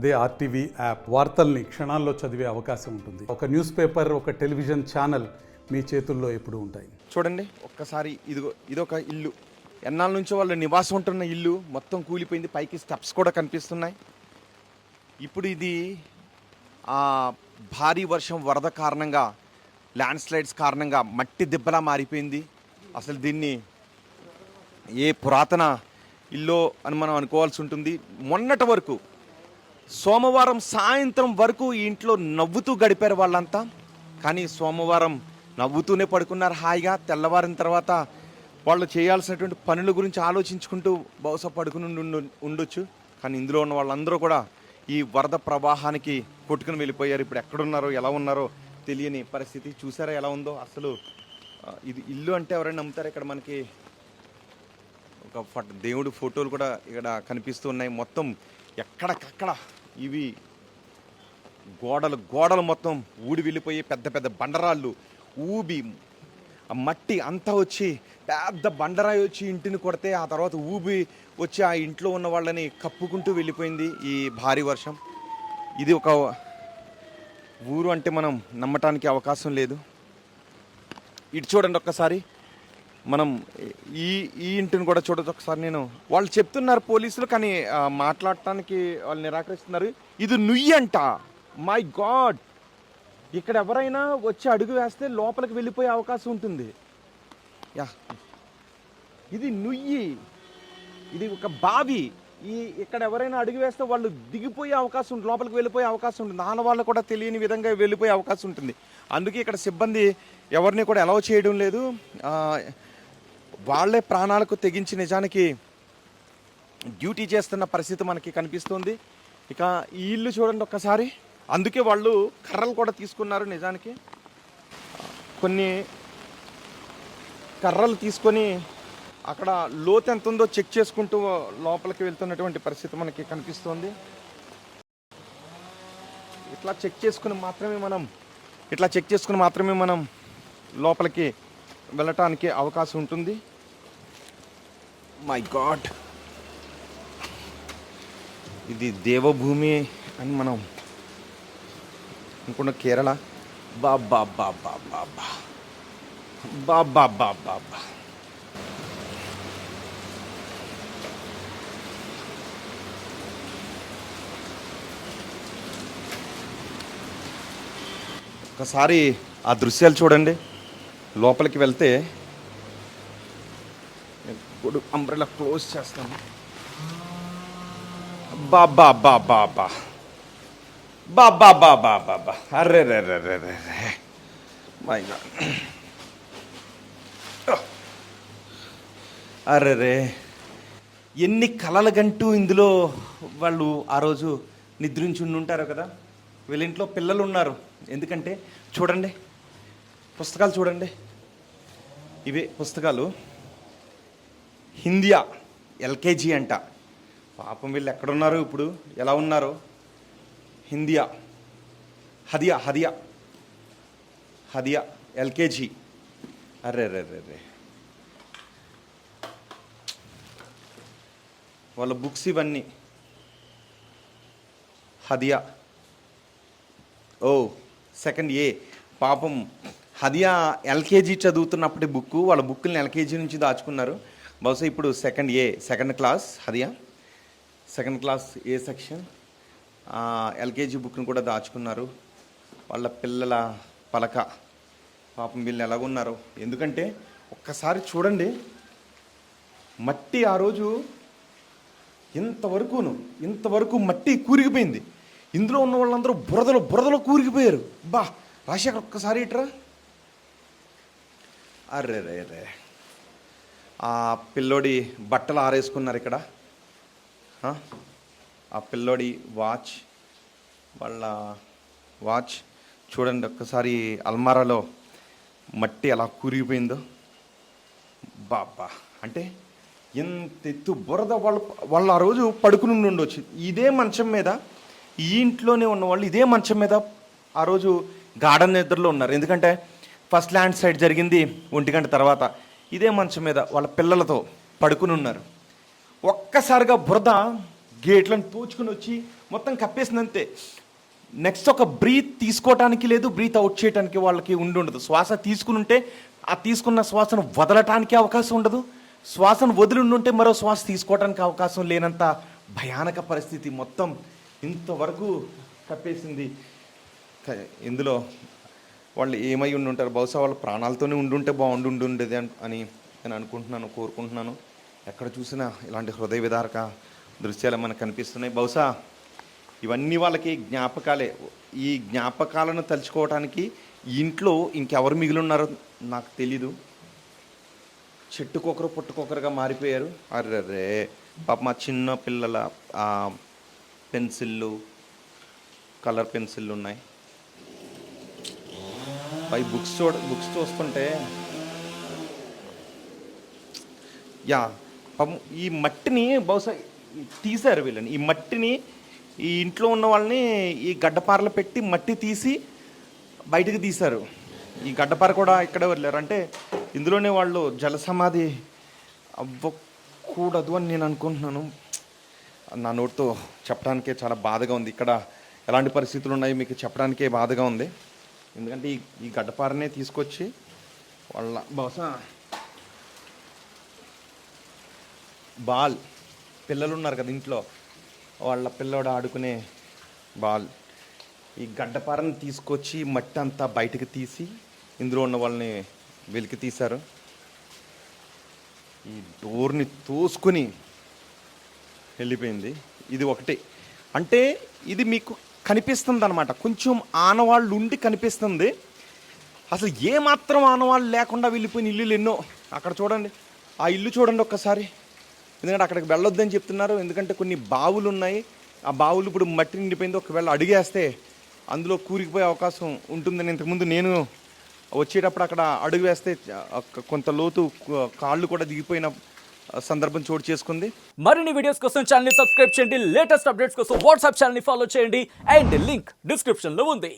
అదే RTV app వార్తల్ని క్షణాల్లో చదివే అవకాశం ఉంటుంది. ఒక న్యూస్ పేపర్, ఒక టెలివిజన్ ఛానల్ మీ చేతుల్లో ఎప్పుడూ ఉంటాయి. చూడండి ఒక్కసారి, ఇదొక ఇల్లు. ఎన్నాళ్ళ నుంచో వాళ్ళు నివాసం ఉంటున్న ఇల్లు మొత్తం కూలిపోయింది. పైకి స్టెప్స్ కూడా కనిపిస్తున్నాయి. ఇప్పుడు ఇది భారీ వర్షం, వరద కారణంగా, ల్యాండ్ స్లైడ్స్ కారణంగా మట్టి దిబ్బలా మారిపోయింది. అసలు దీన్ని ఏ పురాతన ఇల్లు అని మనం అనుకోవాల్సి ఉంటుంది. మొన్నటి వరకు, సోమవారం సాయంత్రం వరకు ఈ ఇంట్లో నవ్వుతూ గడిపారు వాళ్ళంతా. కానీ సోమవారం నవ్వుతూనే పడుకున్నారు హాయిగా. తెల్లవారిన తర్వాత వాళ్ళు చేయాల్సినటువంటి పనుల గురించి ఆలోచించుకుంటూ బహుశా పడుకుని ఉండొచ్చు. కానీ ఇందులో ఉన్న వాళ్ళందరూ కూడా ఈ వరద ప్రవాహానికి కొట్టుకుని వెళ్ళిపోయారు. ఇప్పుడు ఎక్కడున్నారో, ఎలా ఉన్నారో తెలియని పరిస్థితి. చూసారా ఎలా ఉందో అసలు. ఇది ఇల్లు అంటే ఎవరైనా నమ్ముతారు? ఇక్కడ మనకి ఒక దేవుడి ఫోటోలు కూడా ఇక్కడ కనిపిస్తూ ఉన్నాయి. మొత్తం ఎక్కడికక్కడ ఇవి గోడలు మొత్తం ఊడి వెళ్ళిపోయి పెద్ద పెద్ద బండరాళ్ళు ఊబి, ఆ మట్టి అంతా వచ్చి పెద్ద బండరాయి వచ్చి ఇంటిని కొడితే ఆ తర్వాత ఊబి వచ్చి ఆ ఇంట్లో ఉన్న వాళ్ళని కప్పుకుంటూ వెళ్ళిపోయింది ఈ భారీ వర్షం. ఇది ఒక ఊరు అంటే మనం నమ్మటానికి అవకాశం లేదు. ఇటు చూడండి ఒక్కసారి. మనం ఈ ఇంటిని కూడా చూడొచ్చు ఒకసారి. వాళ్ళు చెప్తున్నారు పోలీసులు, కానీ మాట్లాడటానికి వాళ్ళు నిరాకరిస్తున్నారు. ఇది నుయ్యి అంట. మై గాడ్, ఇక్కడ ఎవరైనా వచ్చి అడుగు వేస్తే లోపలికి వెళ్ళిపోయే అవకాశం ఉంటుంది. ఇది నుయ్యి, ఇది ఒక బావి. ఇక్కడ ఎవరైనా అడుగు వేస్తే వాళ్ళు దిగిపోయే అవకాశం ఉంటుంది, లోపలికి వెళ్ళిపోయే అవకాశం ఉంటుంది. ఆనవాళ్ళు కూడా తెలియని విధంగా వెళ్ళిపోయే అవకాశం ఉంటుంది. అందుకే ఇక్కడ సిబ్బంది ఎవరిని కూడా అలౌ చేయడం లేదు. వాళ్ళే ప్రాణాలకు తెగించి నిజానికి డ్యూటీ చేస్తున్న పరిస్థితి మనకి కనిపిస్తుంది. ఇక ఈ ఇల్లు చూడండి ఒక్కసారి. అందుకే వాళ్ళు కర్రలు కూడా తీసుకున్నారు. నిజానికి కొన్ని కర్రలు తీసుకొని అక్కడ లోతు ఎంత ఉందో చెక్ చేసుకుంటూ లోపలికి వెళ్తున్నటువంటి పరిస్థితి మనకి కనిపిస్తుంది. ఇట్లా చెక్ చేసుకుని మాత్రమే మనం లోపలికి వెళ్ళటానికి అవకాశం ఉంటుంది. మై గాడ్, ఇది దేవభూమి అని మనం అనుకున్న కేరళ. బాబా బాబా బాబా బాబా బాబా బాబా. ఒకసారి ఆ దృశ్యాలు చూడండి. లోపలికి వెళ్తే ఇప్పుడు అంబ్రెలా క్లోజ్ చేస్తాను. బాబా బాబా బాబా బాబా బాబా బాబా. అర్రే రే రే రే రే రే మై గాడ్. అర్రే రే, ఎన్ని కలలు గంటూ ఇందులో వాళ్ళు ఆ రోజు నిద్రించి ఉంటారు కదా. వీళ్ళ ఇంట్లో పిల్లలు ఉన్నారు. ఎందుకంటే చూడండి, పుస్తకాలు చూడండి. ఇవే పుస్తకాలు. హిందియా ఎల్కేజీ అంట. పాపం వీళ్ళు ఎక్కడున్నారు, ఇప్పుడు ఎలా ఉన్నారు. హిందియా, హదియా ఎల్కేజీ. అర్రే రే రే రే, వాళ్ళ బుక్స్ ఇవన్నీ. హదియా సెకండ్ ఏ. పాపం హదియా ఎల్కేజీ చదువుతున్నప్పటి బుక్, వాళ్ళ బుక్కుల్ని ఎల్కేజీ నుంచి దాచుకున్నారు. బహుశా ఇప్పుడు సెకండ్ క్లాస్ హదియా, సెకండ్ క్లాస్ ఏ సెక్షన్. ఎల్కేజీ బుక్ని కూడా దాచుకున్నారు. వాళ్ళ పిల్లల పలక. పాపం వీళ్ళు ఎలాగున్నారు. ఎందుకంటే ఒక్కసారి మట్టి ఆ రోజు ఇంతవరకు మట్టి కూరిగిపోయింది. ఇందులో ఉన్న వాళ్ళందరూ బురదలో కూరిగిపోయారు. రాజశేఖర్ ఒక్కసారి ఇట్రా. అర్రే రే రే, ఆ పిల్లోడి బట్టలు ఆరేసుకున్నారు ఇక్కడ. ఆ పిల్లోడి వాళ్ళ వాచ్ చూడండి ఒక్కసారి. అల్మారాలో మట్టి ఎలా కూరిగిపోయిందో. బాబా, అంటే ఎంత ఎత్తు బురద. వాళ్ళు ఆ రోజు పడుకుని ఉండొచ్చు ఇదే మంచం మీద. ఈ ఇంట్లోనే ఉన్నవాళ్ళు ఇదే మంచం మీద ఆ రోజు గార్డెన్ నిద్రలో ఉన్నారు. ఎందుకంటే ఫస్ట్ ల్యాండ్ స్లైడ్ జరిగింది 1 గంట తర్వాత. ఇదే మంచం మీద వాళ్ళ పిల్లలతో పడుకుని ఉన్నారు. ఒక్కసారిగా బురద గేట్లను తోచుకుని వచ్చి మొత్తం కప్పేసింది అంతే. నెక్స్ట్ ఒక బ్రీత్ తీసుకోవటానికి లేదు, బ్రీత్ అవుట్ చేయడానికి వాళ్ళకి ఉండదు. శ్వాస తీసుకుని ఉంటే ఆ తీసుకున్న శ్వాసను వదలటానికి అవకాశం ఉండదు, శ్వాసను వదిలి ఉంటే మరో శ్వాస తీసుకోవడానికి అవకాశం లేనంత భయానక పరిస్థితి. మొత్తం ఇంతవరకు కప్పేసింది. ఇందులో వాళ్ళు ఏమై ఉండుంటారు, బహుశా వాళ్ళ ప్రాణాలతోనే ఉండుంటే బాగుండుండేది అని నేను అనుకుంటున్నాను, కోరుకుంటున్నాను. ఎక్కడ చూసినా ఇలాంటి హృదయ విదారక దృశ్యాలు మనకు కనిపిస్తున్నాయి. బహుశా ఇవన్నీ వాళ్ళకి జ్ఞాపకాలే. ఈ జ్ఞాపకాలను తలుచుకోవడానికి ఇంట్లో ఇంకెవరు మిగిలి ఉన్నారో నాకు తెలీదు. చెట్టుకొకరు పుట్టుకొకరుగా మారిపోయారు. అర్రే పాప మా చిన్న పిల్లల పెన్సిళ్ళు, కలర్ పెన్సిళ్ళు ఉన్నాయి. పై బుక్స్ చూస్తుంటే పాపం ఈ మట్టిని బహుశా తీశారు వీళ్ళని. ఈ మట్టిని ఈ ఇంట్లో ఉన్న వాళ్ళని ఈ గడ్డపారలు పెట్టి మట్టి తీసి బయటకు తీశారు. ఈ గడ్డపార కూడా ఇక్కడే వదిలేరు. అంటే ఇందులోనే వాళ్ళు జలసమాధి అవ్వకూడదు అని నేను అనుకుంటున్నాను. నా నోటితో చెప్పడానికే చాలా బాధగా ఉంది. ఇక్కడ ఎలాంటి పరిస్థితులు ఉన్నాయో మీకు చెప్పడానికే బాధగా ఉంది. ఎందుకంటే ఈ గడ్డపారనే తీసుకొచ్చి వాళ్ళ బహుశా పిల్లలు ఉన్నారు కదా ఇంట్లో, వాళ్ళ పిల్లోడు ఆడుకునే ఈ గడ్డపారని తీసుకొచ్చి మట్టి అంతా బయటకు తీసి ఇందులో ఉన్న వాళ్ళని వెలికి తీశారు. ఈ డోర్ని తోసుకుని వెళ్ళిపోయింది. ఇది ఒకటి. అంటే ఇది మీకు కనిపిస్తుంది అనమాట, కొంచెం ఆనవాళ్ళు ఉండి కనిపిస్తుంది. అసలు ఏమాత్రం ఆనవాళ్ళు లేకుండా వెళ్ళిపోయిన ఇల్లులు ఎన్నో. అక్కడ చూడండి, ఆ ఇల్లు చూడండి ఒక్కసారి. ఎందుకంటే అక్కడికి వెళ్ళొద్దని చెప్తున్నారు. ఎందుకంటే కొన్ని బావులు ఉన్నాయి, ఆ బావులు ఇప్పుడు మట్టి నిండిపోయింది. ఒకవేళ అడుగేస్తే అందులో కూరికిపోయే అవకాశం ఉంటుందని ఇంతకుముందు నేను వచ్చేటప్పుడు అక్కడ అడుగు వేస్తే కొంత లోతు కాళ్ళు కూడా దిగిపోయిన సందర్భం చోటు చేసుకుంది. మరిన్ని వీడియోస్ కోసం ఛానల్ ని సబ్స్క్రైబ్ చేయండి, లేటెస్ట్ అప్డేట్స్ కోసం వాట్సాప్ ఛానల్ ని ఫాలో చేయండి, అండ్ లింక్ డిస్క్రిప్షన్ లో ఉంది.